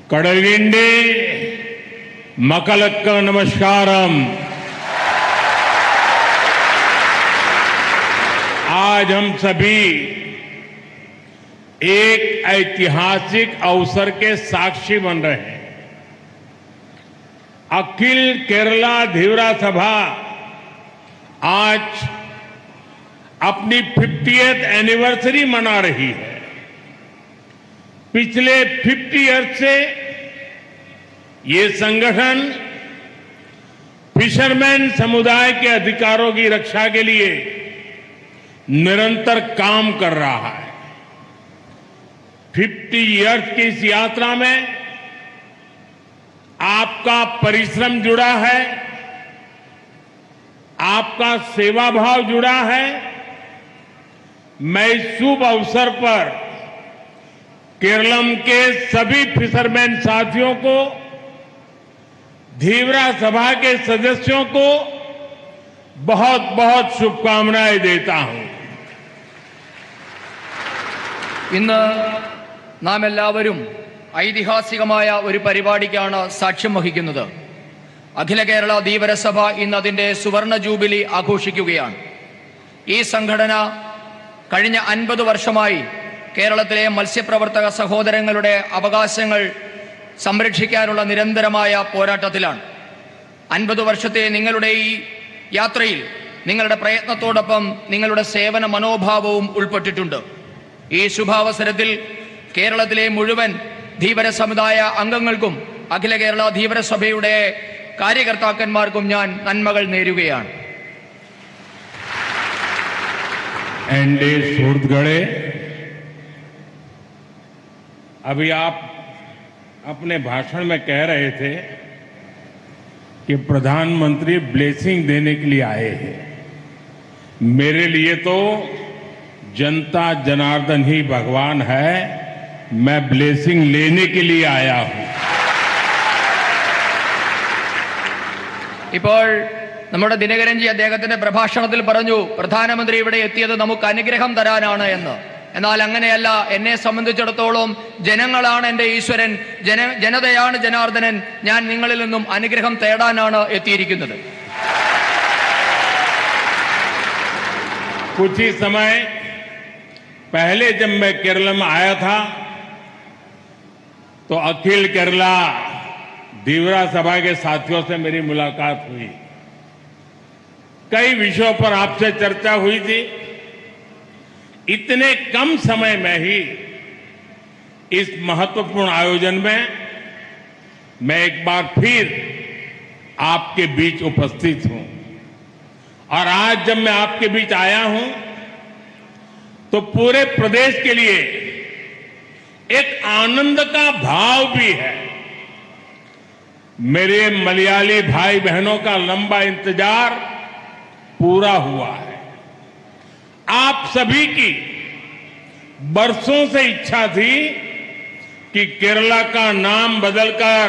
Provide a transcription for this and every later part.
कड़लिंडी मकलक्क नमस्कारम। आज हम सभी एक ऐतिहासिक अवसर के साक्षी बन रहे हैं। अखिल केरला धीवरा सभा आज अपनी 50th एनिवर्सरी मना रही है। पिछले 50 ईयर्स से ये संगठन फिशरमैन समुदाय के अधिकारों की रक्षा के लिए निरंतर काम कर रहा है। 50 ईयर्स की इस यात्रा में आपका परिश्रम जुड़ा है, आपका सेवा भाव जुड़ा है। मैं इस शुभ अवसर पर केरलम के सभी फिशरमैन साथियों को, धीवरा सभा के सदस्यों को बहुत बहुत शुभकामनाएं देता हूं। ഇന്ന് നാം എല്ലാവരും ഐതിഹാസികമായ ഒരു പരിപാടിക്കാണ് സാക്ഷ്യം വഹിക്കുന്നത്. അഖില കേരള ധീവര സഭ ഇന്ന് അതിന്റെ സുവർണ ജൂബിലി ആഘോഷിക്കുകയാണ്. ഈ സംഘടന കഴിഞ്ഞ 50 വർഷമായി കേരളത്തിലെ മത്സ്യപ്രവർത്തക സഹോദരങ്ങളുടെ അവകാശങ്ങൾ സംരക്ഷിക്കാനുള്ള നിരന്തരമായ പോരാട്ടത്തിലാണ്. 50 വർഷത്തെ നിങ്ങളുടെ ഈ യാത്രയിൽ നിങ്ങളുടെ പ്രയത്നത്തോടൊപ്പം നിങ്ങളുടെ സേവന മനോഭാവവും ഉൾപ്പെട്ടിട്ടുണ്ട്. ഈ ശുഭാവസരത്തിൽ കേരളത്തിലെ മുഴുവൻ ധീവര സമുദായ അംഗങ്ങൾക്കും അഖില കേരള ധീവര സഭയുടെ കാര്യകർത്താക്കന്മാർക്കും ഞാൻ നന്മകൾ നേരുകയാണ്. एनडी सूरतगढ़े, अभी आप अपने भाषण में कह रहे थे कि प्रधानमंत्री ब्लेसिंग देने के लिए आए हैं। मेरे लिए तो जनता जनार्दन ही भगवान है। मैं ब्लेसिंग लेने के लिए आया हूं। ഇപ്പോൾ നമ്മുടെ ദിനകരൻജി അദ്ദേഹത്തിന്റെ പ്രഭാഷണത്തിൽ പറഞ്ഞു, പ്രധാനമന്ത്രി ഇവിടെ എത്തിയത് നമുക്ക് അനുഗ്രഹം തരാനാണ് എന്ന്. എന്നാൽ അങ്ങനെയല്ല. എന്നെ സംബന്ധിച്ചിടത്തോളം ജനങ്ങളാണ് എൻ്റെ ഈശ്വരൻ, ജനതയാണ് ജനാർദ്ദനൻ. ഞാൻ നിങ്ങളിൽ നിന്നും അനുഗ്രഹം തേടാനാണ് എത്തിയിരിക്കുന്നത്. कुछ ही समय पहले जब मैं केरल में आया था तो अखिल केरला धीवरा सभा के साथियों से मेरी मुलाकात हुई। कई विषयों पर आपसे चर्चा हुई थी। इतने कम समय में ही इस महत्वपूर्ण आयोजन में मैं एक बार फिर आपके बीच उपस्थित हूं। और आज जब मैं आपके बीच आया हूं तो पूरे प्रदेश के लिए एक आनंद का भाव भी है। मेरे मलयाली भाई बहनों का लंबा इंतजार पूरा हुआ है। आप सभी की बरसों से इच्छा थी कि केरला का नाम बदलकर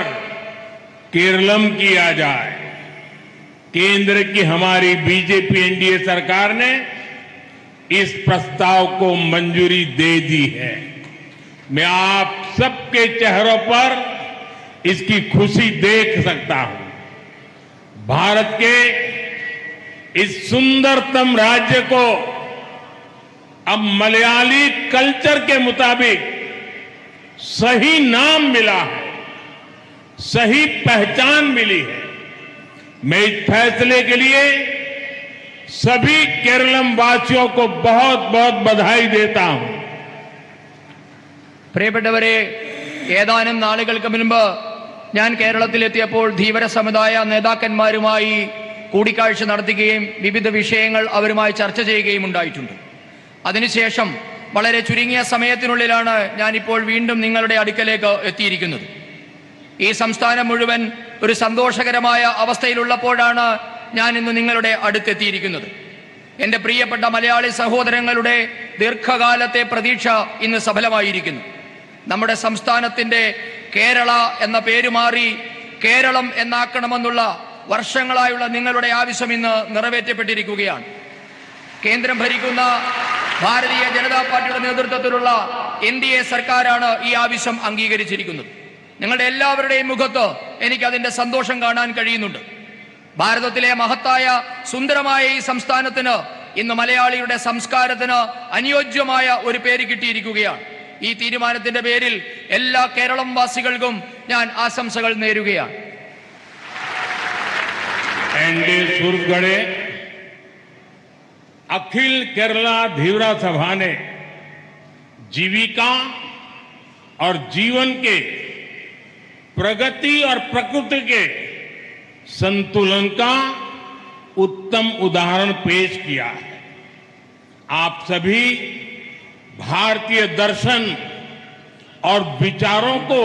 केरलम किया जाए। केंद्र की हमारी बीजेपी एनडीए सरकार ने इस प्रस्ताव को मंजूरी दे दी है। मैं आप सबके चेहरों पर इसकी खुशी देख सकता हूं। भारत के इस सुंदरतम राज्य को अब मलयाली कल्चर के मुताबिक सही नाम मिला है, सही पहचान मिली है। मैं इस फैसले के लिए सभी केरलम वासियों को बहुत बहुत बधाई देता हूं। പ്രിയപ്പെട്ടവരെ, ഏതാനും നാളുകൾക്ക് മുൻപ് ഞാൻ കേരളത്തിലെത്തിയപ്പോൾ ധീവര സമുദായ നേതാക്കന്മാരുമായി കൂടിക്കാഴ്ച നടത്തുകയും വിവിധ വിഷയങ്ങൾ അവരുമായി ചർച്ച ചെയ്യുകയും ഉണ്ടായിട്ടുണ്ട്. അതിനുശേഷം വളരെ ചുരുങ്ങിയ സമയത്തിനുള്ളിലാണ് ഞാനിപ്പോൾ വീണ്ടും നിങ്ങളുടെ അടുക്കലേക്ക് എത്തിയിരിക്കുന്നത്. ഈ സംസ്ഥാനം മുഴുവൻ ഒരു സന്തോഷകരമായ അവസ്ഥയിലുള്ളപ്പോഴാണ് ഞാൻ ഇന്ന് നിങ്ങളുടെ അടുത്തെത്തിയിരിക്കുന്നത്. എൻ്റെ പ്രിയപ്പെട്ട മലയാളി സഹോദരങ്ങളുടെ ദീർഘകാലത്തെ പ്രതീക്ഷ ഇന്ന് സഫലമായിരിക്കുന്നു. നമ്മുടെ സംസ്ഥാനത്തിൻ്റെ കേരള എന്ന പേര് മാറി കേരളം എന്നാക്കണമെന്നുള്ള വർഷങ്ങളായുള്ള നിങ്ങളുടെ ആവശ്യം ഇന്ന് നിറവേറ്റപ്പെട്ടിരിക്കുകയാണ്. കേന്ദ്രം ഭരിക്കുന്ന ഭാരതീയ ജനതാ പാർട്ടിയുടെ നേതൃത്വത്തിലുള്ള NDA സർക്കാരാണ് ഈ ആവശ്യം അംഗീകരിച്ചിരിക്കുന്നത്. നിങ്ങളുടെ എല്ലാവരുടെയും മുഖത്ത് എനിക്ക് അതിന്റെ സന്തോഷം കാണാൻ കഴിയുന്നുണ്ട്. ഭാരതത്തിലെ മഹത്തായ സുന്ദരമായ ഈ സംസ്ഥാനത്തിന് ഇന്ന് മലയാളിയുടെ സംസ്കാരത്തിന് അനുയോജ്യമായ ഒരു പേര് കിട്ടിയിരിക്കുകയാണ്. ഈ തീരുമാനത്തിന്റെ പേരിൽ എല്ലാ കേരളം വാസികൾക്കും ഞാൻ ആശംസകൾ നേരുകയാണ്. अखिल केरला धीवरा सभा ने जीविका और जीवन के प्रगति और प्रकृति के संतुलन का उत्तम उदाहरण पेश किया है. आप सभी भारतीय दर्शन और विचारों को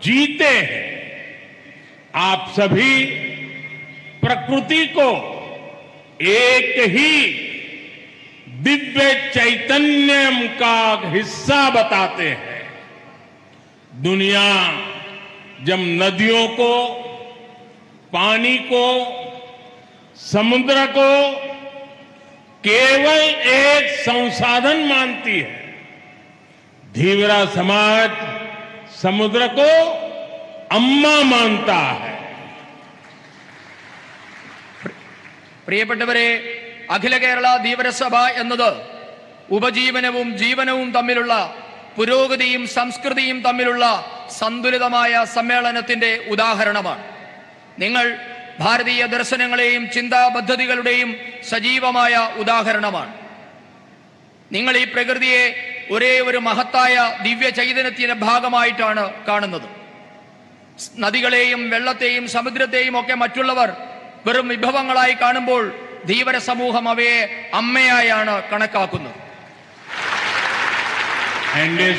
जीते हैं. आप सभी प्रकृति को एक ही दिव्य चैतन्य का हिस्सा बताते हैं. दुनिया जब नदियों को, पानी को, समुद्र को केवल एक संसाधन मानती है, धीवरा समाज समुद्र को अम्मा मानता है. പ്രിയപ്പെട്ടവരെ, അഖില കേരള ധീവരസഭ എന്നത് ഉപജീവനവും ജീവനവും തമ്മിലുള്ള, പുരോഗതിയും സംസ്കൃതിയും തമ്മിലുള്ള സന്തുലിതമായ സമ്മേളനത്തിന്റെ ഉദാഹരണമാണ്. നിങ്ങൾ ഭാരതീയ ദർശനങ്ങളെയും ചിന്താപദ്ധതികളുടെയും സജീവമായ ഉദാഹരണമാണ്. നിങ്ങൾ ഈ പ്രകൃതിയെ ഒരേ ഒരു മഹത്തായ ദിവ്യ ചൈതന്യത്തിന്റെ ഭാഗമായിട്ടാണ് കാണുന്നത്. നദികളെയും വെള്ളത്തെയും സമുദ്രത്തെയും ഒക്കെ മറ്റുള്ളവർ വെറും വിഭവങ്ങളായി കാണുമ്പോൾ ധീവര സമൂഹം അവയെ അമ്മയായാണ് കണക്കാക്കുന്നത്.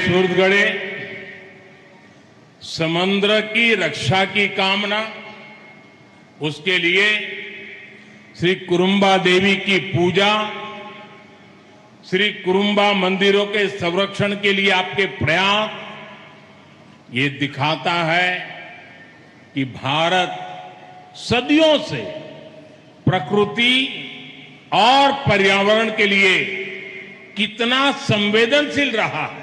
सूरतगढ़े समुद्र की रक्षा की कामना, उसके लिए श्री कुरुम्बा देवी की पूजा, श्री कुरुम्बा मंदिरों के संरक्षण के लिए आपके प्रयास, ये दिखाता है कि भारत सदियों से प्रकृति और पर्यावरण के लिए कितना संवेदनशील रहा है.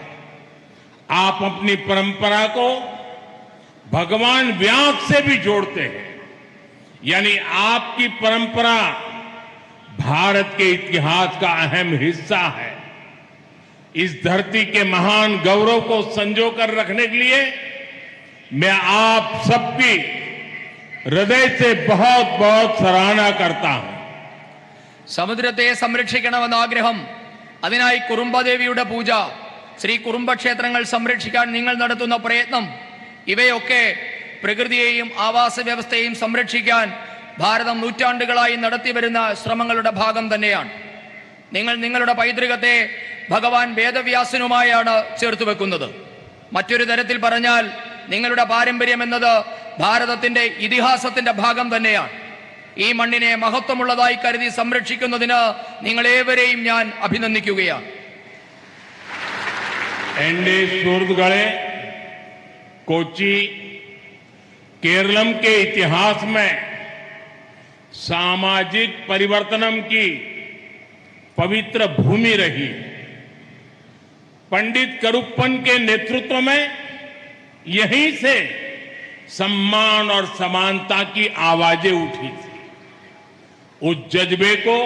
आप अपनी परंपरा को भगवान व्यास से भी जोड़ते हैं, यानी आपकी परंपरा भारत के इतिहास का अहम हिस्सा है. इस धरती के महान गौरव को संजो कर रखने के लिए मैं आप सबकी हृदय से बहुत बहुत सराहना करता हूं. സമുദ്രത്തെ സംരക്ഷിക്കണമെന്ന ആഗ്രഹം, അതിനായി കുറുംബദേവിയുടെ പൂജ, ശ്രീ കുറുംബക്ഷേത്രങ്ങൾ സംരക്ഷിക്കാൻ നിങ്ങൾ നടത്തുന്ന പ്രയത്നം, ഇവയൊക്കെ പ്രകൃതിയെയും ആവാസ വ്യവസ്ഥയെയും സംരക്ഷിക്കാൻ ഭാരതം നൂറ്റാണ്ടുകളായി നടത്തിവരുന്ന ശ്രമങ്ങളുടെ ഭാഗം തന്നെയാണ്. നിങ്ങൾ നിങ്ങളുടെ പൈതൃകത്തെ ഭഗവാൻ വേദവ്യാസനുമായാണ് ചേർത്ത് വെക്കുന്നത്. മറ്റൊരു തരത്തിൽ പറഞ്ഞാൽ നിങ്ങളുടെ പാരമ്പര്യം എന്നത് ഭാരതത്തിന്റെ ഇതിഹാസത്തിന്റെ ഭാഗം തന്നെയാണ്. ഈ മണ്ണിനെ മഹത്വമുള്ളതായി കരുതി സംരക്ഷിക്കുന്നതിന് നിങ്ങളേവരെയും ഞാൻ അഭിനന്ദിക്കുകയാണ്. सूरतगढ़े कोची केरलम के इतिहास में सामाजिक परिवर्तनम की पवित्र भूमि रही. पंडित करुप्पन के नेतृत्व में यहीं से सम्मान और समानता की आवाजें उठी थी. उस जज्बे को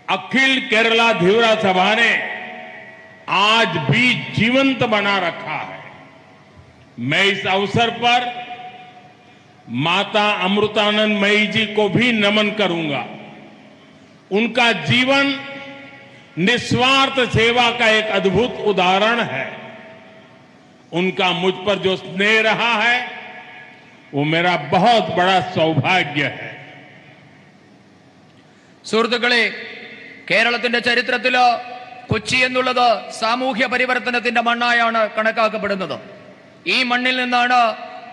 अखिल केरला धीवरा सभा ने आज भी जीवंत बना रखा है. मैं इस अवसर पर माता अमृतानंदमयी जी को भी नमन करूंगा. उनका जीवन निस्वार्थ सेवा का एक अद्भुत उदाहरण है. उनका मुझ पर जो स्नेह रहा है वो मेरा बहुत बड़ा सौभाग्य है. സുഹൃത്തുക്കളെ, കേരളത്തിന്റെ ചരിത്രത്തില് കൊച്ചി എന്നുള്ളത് സാമൂഹ്യ പരിവർത്തനത്തിന്റെ മണ്ണായാണ് കണക്കാക്കപ്പെടുന്നത്. ഈ മണ്ണിൽ നിന്നാണ്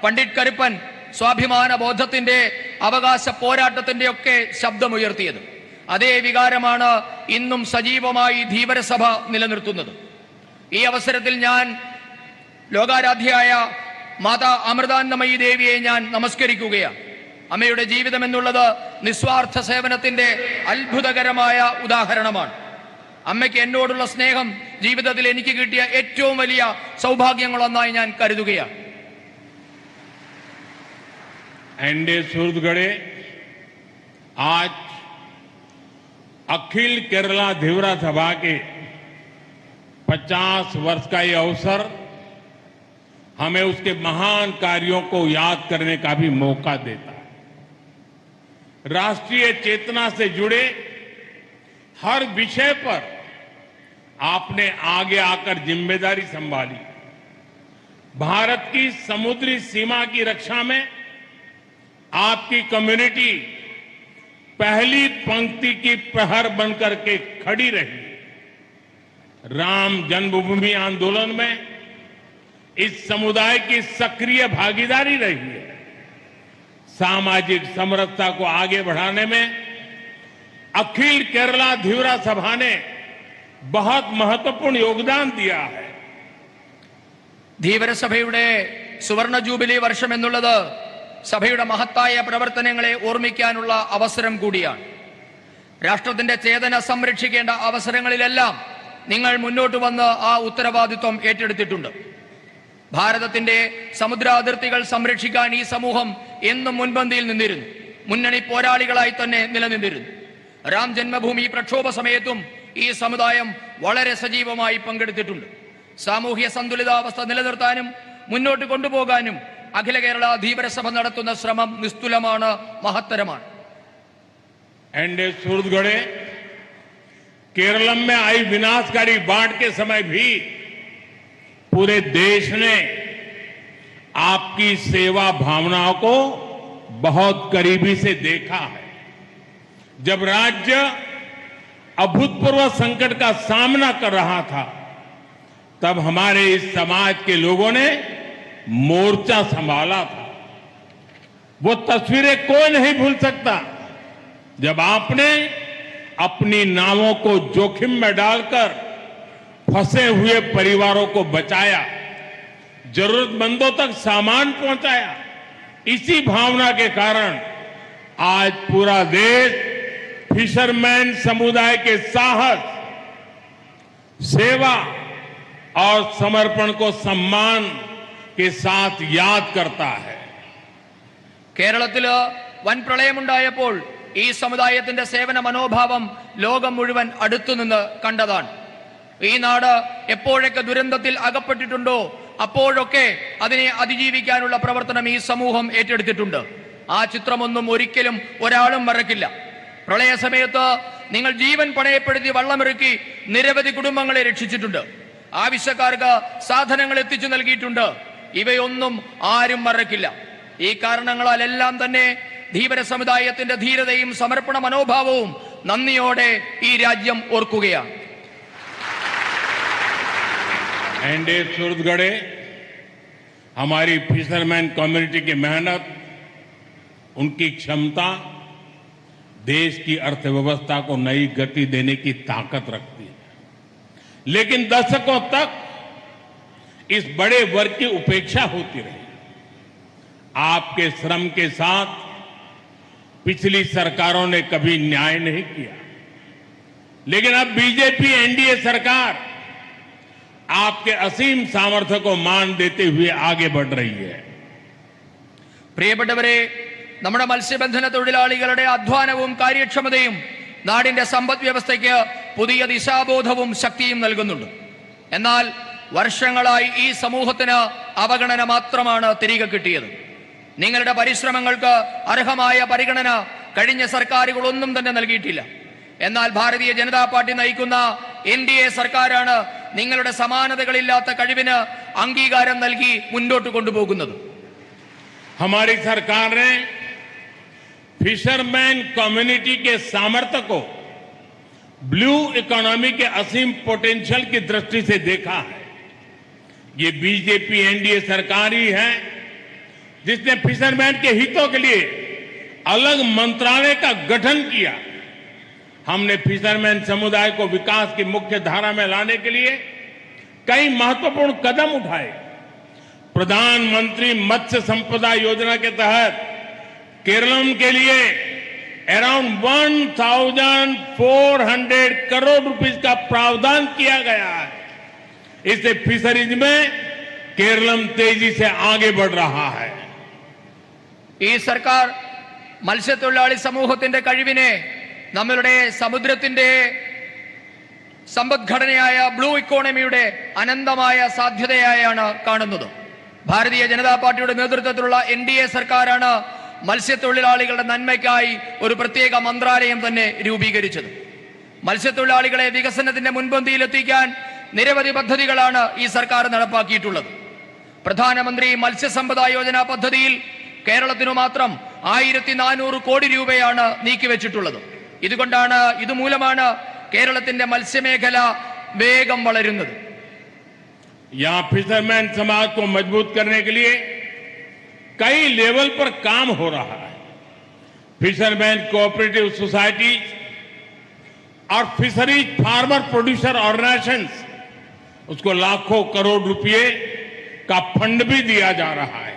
പണ്ഡിറ്റ് കരുപ്പൻ സ്വാഭിമാന ബോധത്തിന്റെ, അവകാശ പോരാട്ടത്തിന്റെ ഒക്കെ ശബ്ദമുയർത്തിയത്. അതേ വികാരമാണ് ഇന്നും സജീവമായി ധീവരസഭ നിലനിർത്തുന്നത്. ഈ അവസരത്തിൽ ഞാൻ ലോകാരാധ്യയായ മാതാ അമൃതാനന്ദമയി ദേവിയെ ഞാൻ നമസ്കരിക്കുകയാണ്. അമ്മയുടെ ജീവിതം എന്നുള്ളത് നിസ്വാർത്ഥ സേവനത്തിന്റെ അത്ഭുതകരമായ ഉദാഹരണമാണ്. അമ്മയ്ക്ക് എന്നോടുള്ള സ്നേഹം ജീവിതത്തിൽ എനിക്ക് കിട്ടിയ ഏറ്റവും വലിയ സൗഭാഗ്യങ്ങളൊന്നായി ഞാൻ കരുതുകയാണ്. एनडे सूरजगढ़े आज अखिल केरला धीवरा सभा के 50 वर्ष का ये अवसर हमें उसके महान कार्यों को याद करने का भी मौका देता है। राष्ट्रीय चेतना से जुड़े हर विषय पर आपने आगे आकर जिम्मेदारी संभाली। भारत की समुद्री सीमा की रक्षा में आपकी कम्युनिटी पहली पंक्ति की प्रहर बनकर के खड़ी रही। राम जन्मभूमि आंदोलन में इस समुदाय की सक्रिय भागीदारी रही है। सामाजिक समरसता को आगे बढ़ाने में अखिल केरला धीवरा सभा ने बहुत महत्वपूर्ण योगदान दिया है। ധീവരസഭയുടെ സുവർണ ജൂബിലി വർഷം എന്നുള്ളത് സഭയുടെ മഹത്തായ പ്രവർത്തനങ്ങളെ ഓർമ്മിക്കാനുള്ള അവസരം കൂടിയാണ്. രാഷ്ട്രത്തിന്റെ ചേതന സംരക്ഷിക്കേണ്ട അവസരങ്ങളിലെല്ലാം നിങ്ങൾ മുന്നോട്ട് വന്ന് ആ ഉത്തരവാദിത്വം ഏറ്റെടുത്തിട്ടുണ്ട്. ഭാരതത്തിന്റെ സമുദ്രാതിർത്തികൾ സംരക്ഷിക്കാൻ ഈ സമൂഹം എന്നും മുൻപന്തിയിൽ നിന്നിരുന്നു. മുന്നണി പോരാളികളായി തന്നെ നിലനിന്നിരുന്നു. രാം ജന്മഭൂമി പ്രക്ഷോഭ സമയത്തും ഈ സമുദായം വളരെ സജീവമായി പങ്കെടുത്തിട്ടുണ്ട്. സാമൂഹ്യ സന്തുലിതാവസ്ഥ നിലനിർത്താനും മുന്നോട്ട് കൊണ്ടുപോകാനും അഖില കേരള ധീവരസഭ നടത്തുന്ന ശ്രമം നിസ്തുലമാണ്, മഹത്തരമാണ്. एनडे सूरजगढ़े केरलम में आई विनाशकारी बाढ़ के समय भी पूरे देश ने आपकी सेवा भावनाओं को बहुत करीबी से देखा है। जब राज्य अभूतपूर्व संकट का सामना कर रहा था तब हमारे इस समाज के लोगों ने मोर्चा संभाला था। वो तस्वीरें कोई नहीं भूल सकता जब आपने अपनी नावों को जोखिम में डालकर फंसे हुए परिवारों को बचाया, जरूरतमंदों तक सामान पहुंचाया। इसी भावना के कारण आज पूरा देश फिशरमैन समुदाय के साहस, सेवा और समर्पण को सम्मान के साथ याद करता है. കേരളത്തില് വൻ പ്രളയമുണ്ടായപ്പോൾ ഈ സമുദായത്തിന്റെ സേവന മനോഭാവം ലോകം മുഴുവൻ അടുത്തുനിന്ന് കണ്ടതാണ്. ഈ നാട് എപ്പോഴൊക്കെ ദുരന്തത്തിൽ അകപ്പെട്ടിട്ടുണ്ടോ അപ്പോഴൊക്കെ അതിനെ അതിജീവിക്കാനുള്ള പ്രവർത്തനം ഈ സമൂഹം ഏറ്റെടുത്തിട്ടുണ്ട്. ആ ചിത്രമൊന്നും ഒരിക്കലും ഒരാളും മറക്കില്ല. പ്രളയ സമയത്ത് നിങ്ങൾ ജീവൻ പണയപ്പെടുത്തി വള്ളമിറക്കി നിരവധി കുടുംബങ്ങളെ രക്ഷിച്ചിട്ടുണ്ട്. ആവശ്യക്കാർക്ക് സാധനങ്ങൾ എത്തിച്ചു നൽകിയിട്ടുണ്ട്. ഇവയൊന്നും ആരും മറക്കില്ല. ഈ കാരണങ്ങളാലെല്ലാം തന്നെ ധീവര സമുദായത്തിന്റെ ധീരതയും സമർപ്പണ മനോഭാവവും നന്ദിയോടെ ഈ രാജ്യം ഓർക്കുകയാണ്. एनडे सूरजगढ़े हमारी फिशरमैन कम्युनिटी की मेहनत, उनकी क्षमता देश की अर्थव्यवस्था को नई गति देने की ताकत रखती है। लेकिन दशकों तक इस बड़े वर्ग की उपेक्षा होती रही। आपके श्रम के साथ पिछली सरकारों ने कभी न्याय नहीं किया, लेकिन अब बीजेपी एनडीए सरकार आपके असीम सामर्थ्य को मान देते हुए आगे बढ़ रही है. പ്രിയപ്പെട്ടവരെ, നമ്മുടെ മത്സ്യബന്ധന തൊഴിലാളികളുടെ അധ്വാനവും കാര്യക്ഷമതയും നാടിന്റെ സമ്പദ് വ്യവസ്ഥയ്ക്ക് പുതിയ ദിശാബോധവും ശക്തിയും നൽകുന്നുണ്ട്. എന്നാൽ വർഷങ്ങളായി ഈ സമൂഹത്തിന് അവഗണന മാത്രമാണ് തിരികെ കിട്ടിയത്. നിങ്ങളുടെ പരിശ്രമങ്ങൾക്ക് അർഹമായ പരിഗണന കഴിഞ്ഞ സർക്കാരുകളൊന്നും തന്നെ നൽകിയിട്ടില്ല. എന്നാൽ ഭാരതീയ ജനതാ പാർട്ടി നയിക്കുന്ന എൻഡിഎ സർക്കാരാണ് നിങ്ങളുടെ സമാനതകളില്ലാത്ത കഴിവിന് അംഗീകാരം നൽകി മുന്നോട്ട് കൊണ്ടുപോകുന്നത്. हमारी सरकार ने फिशरमैन कम्युनिटी के सामर्थ्य को ब्लू इकोनॉमी के असीम पोटेंशियल की दृष्टि से देखा है. ये बीजेपी एनडीए सरकार ही है जिसने फिशरमैन के हितों के लिए अलग मंत्रालय का गठन किया. हमने फिशरमैन समुदाय को विकास की मुख्य धारा में लाने के लिए कई महत्वपूर्ण कदम उठाए. प्रधानमंत्री मत्स्य संपदा योजना के तहत केरलम के लिए अराउंड 1,400 करोड़ रुपीस का प्रावधान किया गया है. इससे फिशरीज में केरलम तेजी से आगे बढ़ रहा है. ഈ സർക്കാർ മത്സ്യത്തൊഴിലാളി സമൂഹത്തിന്റെ കഴിവിനെ നമ്മളുടെ സമുദ്രത്തിന്റെ സമ്പദ്ഘടനയായ ബ്ലൂ ഇക്കോണമിയുടെ അനന്തമായ സാധ്യതയായാണ് കാണുന്നത്. ഭാരതീയ ജനതാ പാർട്ടിയുടെ നേതൃത്വത്തിലുള്ള NDA സർക്കാരാണ് മത്സ്യത്തൊഴിലാളികളുടെ നന്മയ്ക്കായി ഒരു പ്രത്യേക മന്ത്രാലയം തന്നെ രൂപീകരിച്ചത്. മത്സ്യത്തൊഴിലാളികളെ വികസനത്തിന്റെ മുൻപന്തിയിലെത്തിക്കാൻ നിരവധി പദ്ധതികളാണ് ഈ സർക്കാർ നടപ്പാക്കിയിട്ടുള്ളത്. പ്രധാനമന്ത്രി മത്സ്യസമ്പദ യോജന പദ്ധതിയിൽ കേരളത്തിനു മാത്രം 1400 കോടി രൂപയാണ് നീക്കിവെച്ചിട്ടുള്ളത്. ഇതുമൂലമാണ് കേരളത്തിന്റെ മത്സ്യമേഖല വേഗം വളരുന്നത്. यहाँ फिशरमैन समाज को मजबूत करने के लिए कई लेवल पर काम हो रहा है. फिशरमैन कोऑपरेटिव सोसाइटी और फिशरीज फार्मर प्रोड्यूसर ऑर्गेनाइजेशंस उसको लाखों करोड़ रुपए का फंड भी दिया जा रहा है.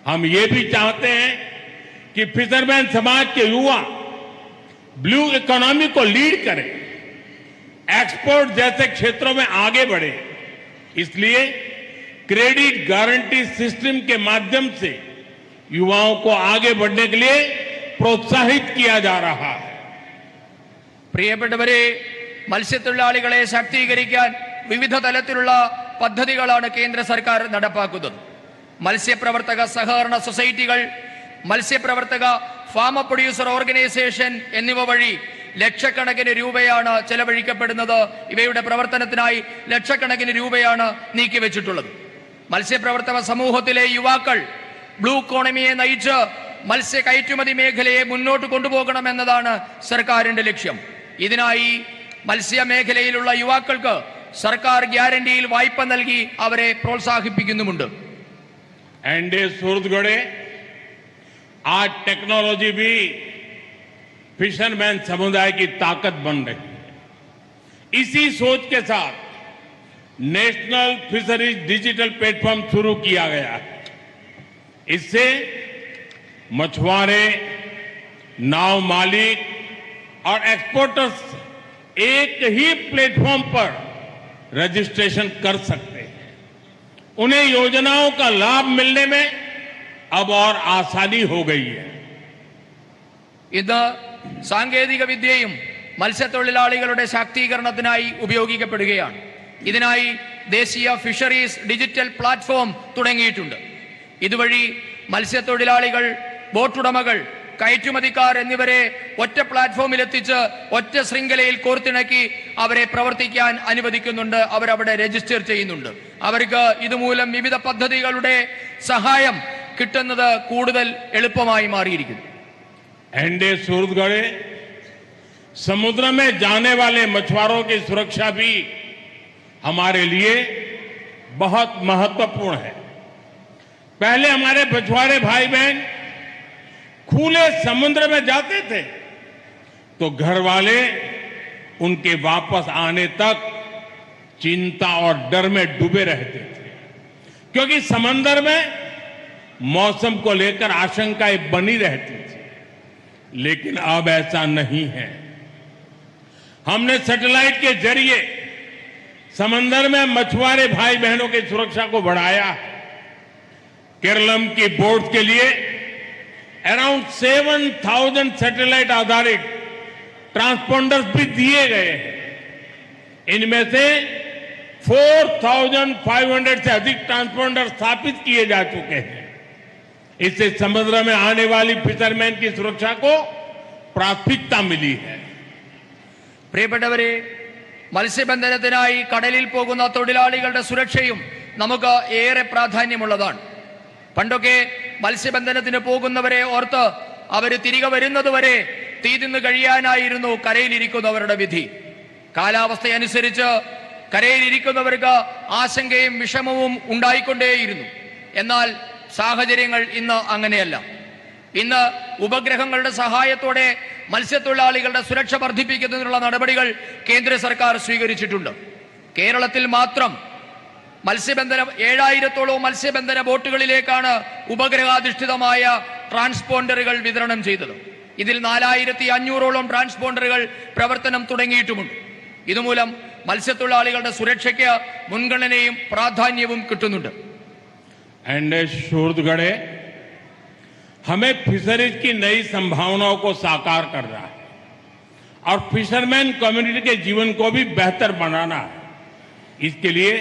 हम ये भी चाहते हैं कि फिशरमैन समाज के युवा ब्लू इकोनॉमी को लीड करें, एक्सपोर्ट जैसे क्षेत्रों में आगे बढ़े. इसलिए क्रेडिट गारंटी सिस्टम के माध्यम से युवाओं को आगे बढ़ने के लिए प्रोत्साहित किया जा रहा है. പ്രിയപ്പെട്ടവരെ, മത്സ്യത്തൊഴിലാളികളെ ശാക്തീകരിക്കാൻ വിവിധ തലത്തിലുള്ള പദ്ധതികളാണ് കേന്ദ്ര സർക്കാർ നടപ്പാക്കുന്നത്. മത്സ്യപ്രവർത്തക സഹകരണ സൊസൈറ്റികൾ, മത്സ്യപ്രവർത്തക ഫാമർ പ്രൊഡ്യൂസർ ഓർഗനൈസേഷൻ എന്നിവ വഴി ലക്ഷക്കണക്കിന് രൂപയാണ് ചെലവഴിക്കപ്പെടുന്നത്. ഇവയുടെ പ്രവർത്തനത്തിനായി ലക്ഷക്കണക്കിന് രൂപയാണ് നീക്കിവെച്ചിട്ടുള്ളത്. മത്സ്യപ്രവർത്തക സമൂഹത്തിലെ യുവാക്കൾ ബ്ലൂ ഇക്കോണമിയെ നയിച്ച് മത്സ്യ കയറ്റുമതി മേഖലയെ മുന്നോട്ട് കൊണ്ടുപോകണമെന്നതാണ് സർക്കാരിന്റെ ലക്ഷ്യം. ഇതിനായി മത്സ്യമേഖലയിലുള്ള യുവാക്കൾക്ക് സർക്കാർ ഗ്യാരണ്ടിയിൽ വായ്പ നൽകി അവരെ പ്രോത്സാഹിപ്പിക്കുന്നുമുണ്ട്. सूरतगढ़े आज टेक्नोलॉजी भी फिशरमैन समुदाय की ताकत बन रही है. इसी सोच के साथ नेशनल फिशरीज डिजिटल प्लेटफॉर्म शुरू किया गया है. इससे मछुआरे, नाव मालिक और एक्सपोर्टर्स एक ही प्लेटफॉर्म पर रजिस्ट्रेशन कर सकते हैं. उन्हें योजनाओं का लाभ मिलने में अब और आसानी हो गई है. ഇന്ന് സാങ്കേതിക വിദ്യയും മത്സ്യത്തൊഴിലാളികളുടെ ശാക്തീകരണത്തിനായി ഉപയോഗിക്കപ്പെടുകയാണ്. ഇതിനായി ദേശീയ ഫിഷറീസ് ഡിജിറ്റൽ പ്ലാറ്റ്ഫോം തുടങ്ങിയിട്ടുണ്ട്. ഇതുവഴി മത്സ്യത്തൊഴിലാളികൾ, ബോട്ടുടമകൾ, കയറ്റുമതിക്കാർ എന്നിവരെ ഒറ്റ പ്ലാറ്റ്ഫോമിൽ എത്തിച്ച് ഒറ്റ ശൃംഖലയിൽ കോർത്തിണക്കി അവരെ പ്രവർത്തിക്കാൻ അനുവദിക്കുന്നുണ്ട്. അവരവിടെ രജിസ്റ്റർ ചെയ്യുന്നുണ്ട്. അവർക്ക് ഇതുമൂലം വിവിധ പദ്ധതികളുടെ സഹായം കിട്ടുന്നത് കൂടുതൽ എളുപ്പമായി മാറിയിരിക്കുന്നു. सूरतगढ़ समुद्र में जाने वाले मछुआरों की सुरक्षा भी हमारे लिए बहुत महत्वपूर्ण है. पहले हमारे मछुआरे भाई बहन खुले समुद्र में जाते थे तो घर वाले उनके वापस आने तक चिंता और डर में डूबे रहते थे, क्योंकि समंदर में मौसम को लेकर आशंकाएं बनी रहती थी. लेकिन अब ऐसा नहीं है. हमने सैटेलाइट के जरिए समंदर में मछुआरे भाई बहनों की सुरक्षा को बढ़ाया है. केरलम की बोट के लिए अराउंड 7,000 सैटेलाइट आधारित ट्रांसपोंडर्स भी दिए गए हैं. इनमें से 4,500 से अधिक ट्रांसपोंडर स्थापित किए जा चुके हैं. इससे समुद्र में आने वाली फिशरमैन की सुरक्षा को प्राथमिकता मिली है. പ്രിയപ്പെട്ടവരെ, മത്സ്യബന്ധനത്തിനായി കടലിൽ പോകുന്ന തൊഴിലാളികളുടെ സുരക്ഷയും നമുക്ക് ഏറെ പ്രാധാന്യമുള്ളതാണ്. പണ്ടൊക്കെ മത്സ്യബന്ധനത്തിന് പോകുന്നവരെ ഓർത്ത് അവർ തിരികെ വരുന്നതുവരെ തീ തിന്നു കഴിയാനായിരുന്നു കരയിലിരിക്കുന്നവരുടെ വിധി. കാലാവസ്ഥയനുസരിച്ച് കരയിലിരിക്കുന്നവർക്ക് ആശങ്കയും വിഷമവും ഉണ്ടായിക്കൊണ്ടേയിരുന്നു. എന്നാൽ സാഹചര്യങ്ങൾ ഇന്ന് അങ്ങനെയല്ല. ഇന്ന് ഉപഗ്രഹങ്ങളുടെ സഹായത്തോടെ മത്സ്യത്തൊഴിലാളികളുടെ സുരക്ഷ വർദ്ധിപ്പിക്കുന്നതിനുള്ള നടപടികൾ കേന്ദ്ര സർക്കാർ സ്വീകരിച്ചിട്ടുണ്ട്. കേരളത്തിൽ മാത്രം 7,000-ഓളം മത്സ്യബന്ധന ബോട്ടുകളിലേക്കാണ് ഉപഗ്രഹാധിഷ്ഠിതമായ ട്രാൻസ്പോണ്ടറുകൾ വിതരണം ചെയ്തത്. ഇതിൽ 4,500-ഓളം ട്രാൻസ്പോണ്ടറുകൾ പ്രവർത്തനം തുടങ്ങിയിട്ടുമുണ്ട്. ഇതുമൂലം മത്സ്യത്തൊഴിലാളികളുടെ സുരക്ഷയ്ക്ക് മുൻഗണനയും പ്രാധാന്യവും കിട്ടുന്നുണ്ട്. सूरतगढ़ हमें फिशरीज की नई संभावनाओं को साकार करना है और फिशरमैन कम्युनिटी के जीवन को भी बेहतर बनाना है। इसके लिए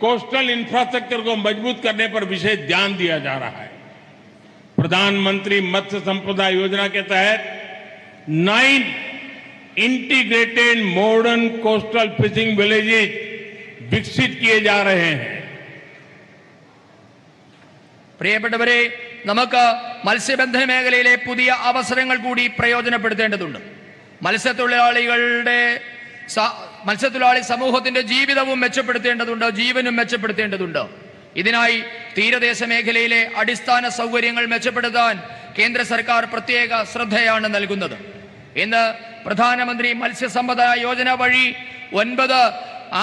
कोस्टल इंफ्रास्ट्रक्चर को मजबूत करने पर विशेष ध्यान दिया जा रहा है। प्रधानमंत्री मत्स्य संपदा योजना के तहत 9 integrated modern coastal fishing villages विकसित किए जा रहे हैं। പ്രിയപ്പെട്ടവരെ, നമുക്ക് മത്സ്യബന്ധന മേഖലയിലെ പുതിയ അവസരങ്ങൾ കൂടി പ്രയോജനപ്പെടുത്തേണ്ടതുണ്ട്. മത്സ്യത്തൊഴിലാളി സമൂഹത്തിന്റെ ജീവിതവും മെച്ചപ്പെടുത്തേണ്ടതുണ്ട്, ജീവനും മെച്ചപ്പെടുത്തേണ്ടതുണ്ട്. ഇതിനായി തീരദേശ മേഖലയിലെ അടിസ്ഥാന സൗകര്യങ്ങൾ മെച്ചപ്പെടുത്താൻ കേന്ദ്ര സർക്കാർ പ്രത്യേക ശ്രദ്ധയാണ് നൽകുന്നത്. ഇന്ന് പ്രധാനമന്ത്രി മത്സ്യസമ്പദ യോജന വഴി 9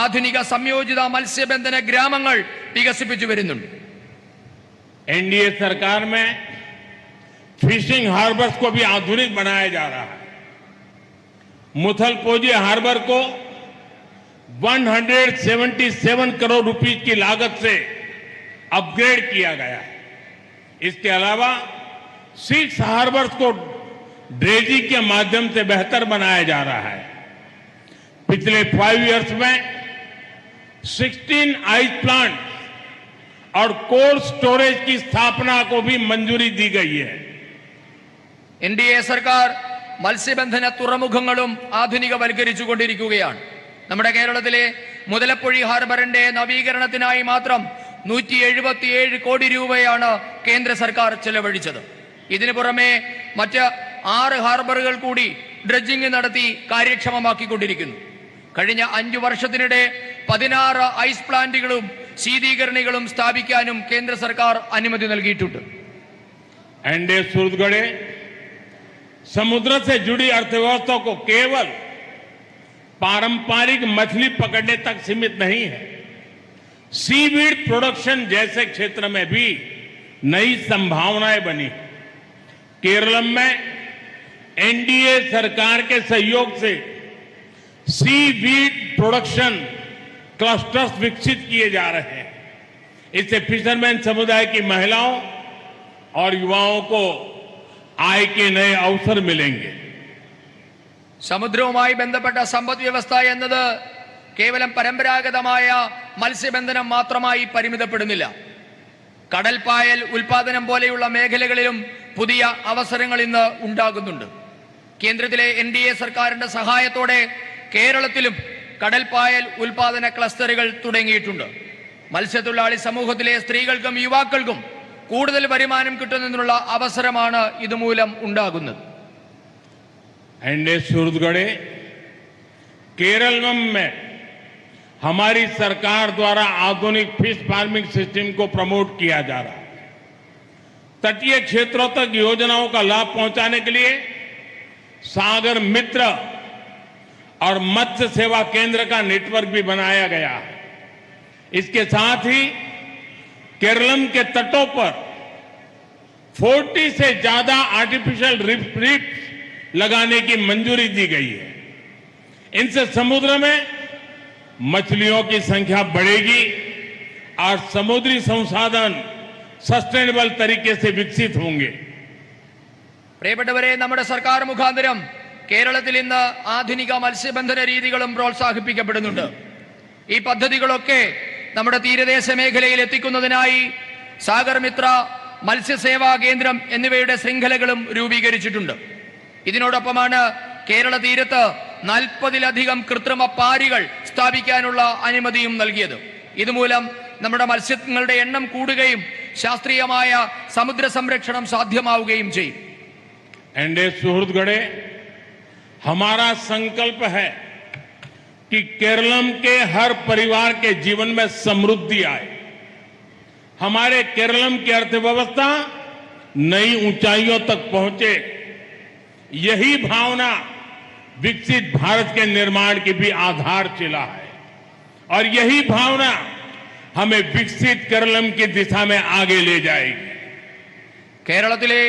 ആധുനിക സംയോജിത മത്സ്യബന്ധന ഗ്രാമങ്ങൾ വികസിപ്പിച്ചു വരുന്നുണ്ട്. एनडीए सरकार में फिशिंग हार्बर्स को भी आधुनिक बनाया जा रहा है। मुथलपोजी हार्बर को 177 करोड़ रुपीस की लागत से अपग्रेड किया गया है। इसके अलावा 6 हार्बर्स को ड्रेजिंग के माध्यम से बेहतर बनाया जा रहा है। पिछले 5 इयर्स में 16 आइस प्लांट और कोल्ड स्टोरेज की स्थापना को भी मंजूरी दी गई है। എൻഡിഎ സർക്കാർ മത്സ്യബന്ധന തുറമുഖങ്ങളും ആധുനികവൽക്കരിച്ചുകൊണ്ടിരിക്കുകയാണ്. നമ്മുടെ കേരളത്തിലെ മുതലപ്പൊഴി ഹാർബറിന്റെ നവീകരണത്തിനായി മാത്രം 177 കോടി രൂപയാണ് കേന്ദ്ര സർക്കാർ ചെലവഴിച്ചത്. ഇതിനു പുറമെ മറ്റ് 6 ഹാർബറുകൾ കൂടി ഡ്രഡ്ജിംഗ് നടത്തി കാര്യക്ഷമമാക്കിക്കൊണ്ടിരിക്കുന്നു. കഴിഞ്ഞ 5 വർഷത്തിനിടെ 16 ഐസ് പ്ലാന്റുകളും ശീതീകരണികളും സ്ഥാപിക്കാനും കേന്ദ്ര സർക്കാർ അനുമതി നൽകിയിട്ടുണ്ട്. एनडीए सूरजगढ़े समुद्र से जुड़ी अर्थव्यवस्था को केवल पारंपरिक मछली पकड़ने तक सीमित नहीं है, सीवीड प्रोडक्शन जैसे क्षेत्र में भी नई संभावनाएं बनी। केरलम में एनडीए सरकार के सहयोग से सीवीड प्रोडक्शन क्लस्टर्स विकसित किए जा रहे हैं। इससे फिशरमैन समुदाय की महिलाओं और युवाओं को आय के नए अवसर मिलेंगे. സമുദ്രവുമായി ബന്ധപ്പെട്ട സമ്പദ് വ്യവസ്ഥ എന്നത് കേവലം പരമ്പരാഗതമായ മത്സ്യബന്ധനം മാത്രമായി പരിമിതപ്പെടുന്നില്ല. കടൽപ്പായൽ ഉൽപാദനം പോലെയുള്ള മേഖലകളിലും പുതിയ അവസരങ്ങൾ ഇന്ന് ഉണ്ടാകുന്നുണ്ട്. കേന്ദ്രത്തിലെ എൻഡിഎ സർക്കാരിന്റെ സഹായത്തോടെ കേരളത്തിലും കടൽപ്പായൽ ഉൽപാദന ക്ലസ്റ്ററുകൾ തുടങ്ങിയിട്ടുണ്ട്. മത്സ്യത്തൊഴിലാളി സമൂഹത്തിലെ സ്ത്രീകൾക്കും യുവാക്കൾക്കും കൂടുതൽ വരുമാനം കിട്ടുന്നതിനുള്ള അവസരമാണ് ഇതുമൂലം ഉണ്ടാകുന്നത്. एनडीए सूरजगढ़े केरल में हमारी सरकार द्वारा आधुनिक फिश फार्मिंग सिस्टम को प्रमोट किया जा रहा है। तटीय क्षेत्रों तक योजनाओं का लाभ पहुंचाने के लिए सागर मित्र और मत्स्य सेवा केंद्र का नेटवर्क भी बनाया गया है। इसके साथ ही केरलम के तटों पर 40 से ज्यादा आर्टिफिशियल रीफ्स लगाने की मंजूरी दी गई है। इनसे समुद्र में मछलियों की संख्या बढ़ेगी और समुद्री संसाधन सस्टेनेबल तरीके से विकसित होंगे. പ്രിയപ്പെട്ടവരെ, നമ്മുടെ സർക്കാർ മുഖാന്തരം കേരളത്തിൽ ഇന്ന് ആധുനിക മത്സ്യബന്ധന രീതികളും പ്രോത്സാഹിപ്പിക്കപ്പെടുന്നുണ്ട്. ഈ പദ്ധതികളൊക്കെ നമ്മുടെ തീരദേശ മേഖലയിൽ എത്തിക്കുന്നതിനായി സാഗർ മിത്ര, മത്സ്യസേവാ കേന്ദ്രം എന്നിവയുടെ ശൃംഖലകളും രൂപീകരിച്ചിട്ടുണ്ട്. ഇതിനോടൊപ്പമാണ് കേരള തീരത്ത് 40-ലധികം കൃത്രിമ പാരികൾ സ്ഥാപിക്കാനുള്ള അനുമതിയും നൽകിയത്. ഇതുമൂലം നമ്മുടെ മത്സ്യങ്ങളുടെ എണ്ണം കൂടുകയും ശാസ്ത്രീയമായ സമുദ്ര സംരക്ഷണം സാധ്യമാവുകയും ചെയ്യും. एनडीए सूरजगढ़े हमारा संकल्प है कि केरलम के हर परिवार के जीवन में समृद्धि आए, हमारे केरलम की अर्थव्यवस्था नई ऊंचाइयों तक पहुंचे. यही भावना विकसित भारत के निर्माण की भी आधारशिला है और यही भावना हमें विकसित केरलम की दिशा में आगे ले जाएगी. കേരളത്തിലെ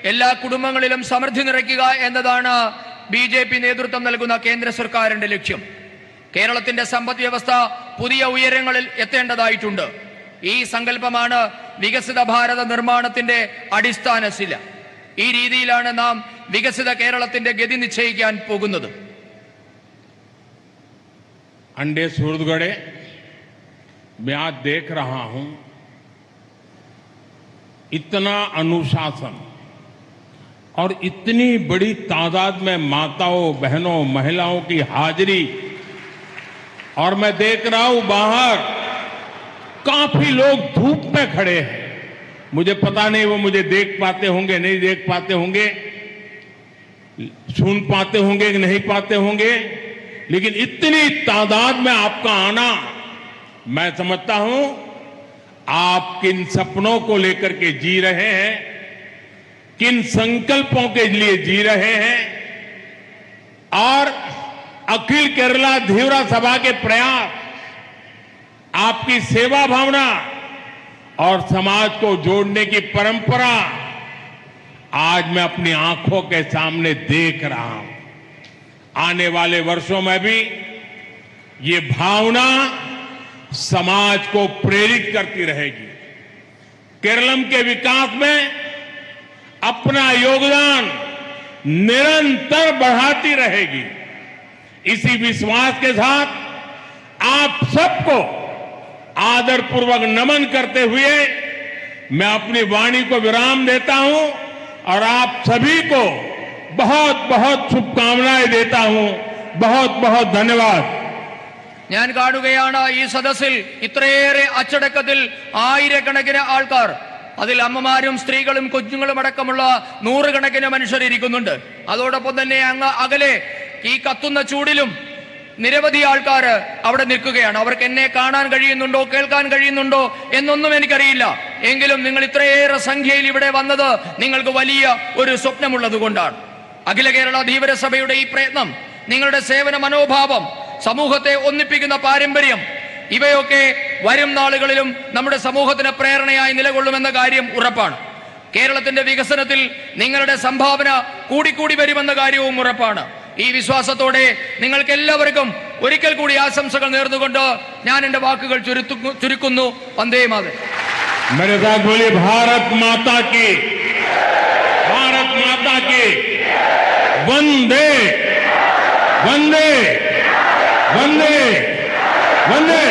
എല്ലാ കുടുംബങ്ങളിലും സമൃദ്ധി നിറയ്ക്കുക എന്നതാണ് ബിജെപി നേതൃത്വം നൽകുന്ന കേന്ദ്ര സർക്കാരിന്റെ ലക്ഷ്യം. കേരളത്തിന്റെ സമ്പദ് വ്യവസ്ഥ പുതിയ ഉയരങ്ങളിൽ എത്തേണ്ടതായിട്ടുണ്ട്. ഈ സങ്കല്പമാണ് വികസിത ഭാരത നിർമ്മാണത്തിന്റെ അടിസ്ഥാന ശില. ഈ രീതിയിലാണ് നാം വികസിത കേരളത്തിന്റെ ഗതി നിശ്ചയിക്കാൻ പോകുന്നത്. अंडे सूरजगढ़े मैं आज देख रहा हूं इतना अनुशासन और इतनी बड़ी तादाद में माताओं, बहनों, महिलाओं की हाजिरी, और मैं देख रहा हूं बाहर काफी लोग धूप में खड़े हैं. मुझे पता नहीं वो मुझे देख पाते होंगे, नहीं देख पाते होंगे, सुन पाते होंगे कि नहीं पाते होंगे, लेकिन इतनी तादाद में आपका आना, मैं समझता हूं आप किन सपनों को लेकर के जी रहे हैं, किन संकल्पों के लिए जी रहे हैं, और अखिल केरला धीवरा सभा के प्रयास, आपकी सेवा भावना और समाज को जोड़ने की परंपरा आज मैं अपनी आंखों के सामने देख रहा हूं. आने वाले वर्षों में भी ये भावना समाज को प्रेरित करती रहेगी. केरलम के विकास में अपना योगदान निरंतर बढ़ाती रहेगी. इसी विश्वास के साथ आप सबको आदरपूर्वक नमन करते हुए मैं अपनी वाणी को विराम देता हूं और आप सभी को बहुत बहुत शुभकामनाएं देता हूं. बहुत बहुत धन्यवाद. ഞാൻ കാണുകയാണ് ഈ സദസ്സിൽ ഇത്രയേറെ അച്ചടക്കത്തിൽ ആയിരക്കണക്കിന് ആൾക്കാർ, അതിൽ അമ്മമാരും സ്ത്രീകളും കുഞ്ഞുങ്ങളും അടക്കമുള്ള നൂറുകണക്കിന് മനുഷ്യർ ഇരിക്കുന്നുണ്ട്. അതോടൊപ്പം തന്നെ അങ്ങ് അകലെ ഈ കത്തുന്ന ചൂടിലും നിരവധി ആൾക്കാർ അവിടെ നിൽക്കുകയാണ്. അവർക്ക് എന്നെ കാണാൻ കഴിയുന്നുണ്ടോ, കേൾക്കാൻ കഴിയുന്നുണ്ടോ എന്നൊന്നും എനിക്കറിയില്ല. എങ്കിലും നിങ്ങൾ ഇത്രയേറെ സംഖ്യയിൽ ഇവിടെ വന്നത് നിങ്ങൾക്ക് വലിയ ഒരു സ്വപ്നമുള്ളത് കൊണ്ടാണ്. അഖില കേരള ധീവര സഭയുടെ ഈ പ്രയത്നം, നിങ്ങളുടെ സേവന മനോഭാവം, സമൂഹത്തെ ഒന്നിപ്പിക്കുന്ന പാരമ്പര്യം, ഇവയൊക്കെ വരും നാളുകളിലും നമ്മുടെ സമൂഹത്തിന് പ്രേരണയായി നിലകൊള്ളുമെന്ന കാര്യം ഉറപ്പാണ്. കേരളത്തിന്റെ വികസനത്തിൽ നിങ്ങളുടെ സംഭാവന കൂടിക്കൂടി വരുമെന്ന കാര്യവും ഉറപ്പാണ്. ഈ വിശ്വാസത്തോടെ നിങ്ങൾക്ക് എല്ലാവർക്കും ഒരിക്കൽ കൂടി ആശംസകൾ നേർന്നുകൊണ്ട് ഞാൻ എന്റെ വാക്കുകൾ ചുരുക്കുന്നു. വന്ദേ മാതരം. मेरे साथ बोलिए भारत माता की, भारत माता की, वंदे वंदे वंदे वंदे.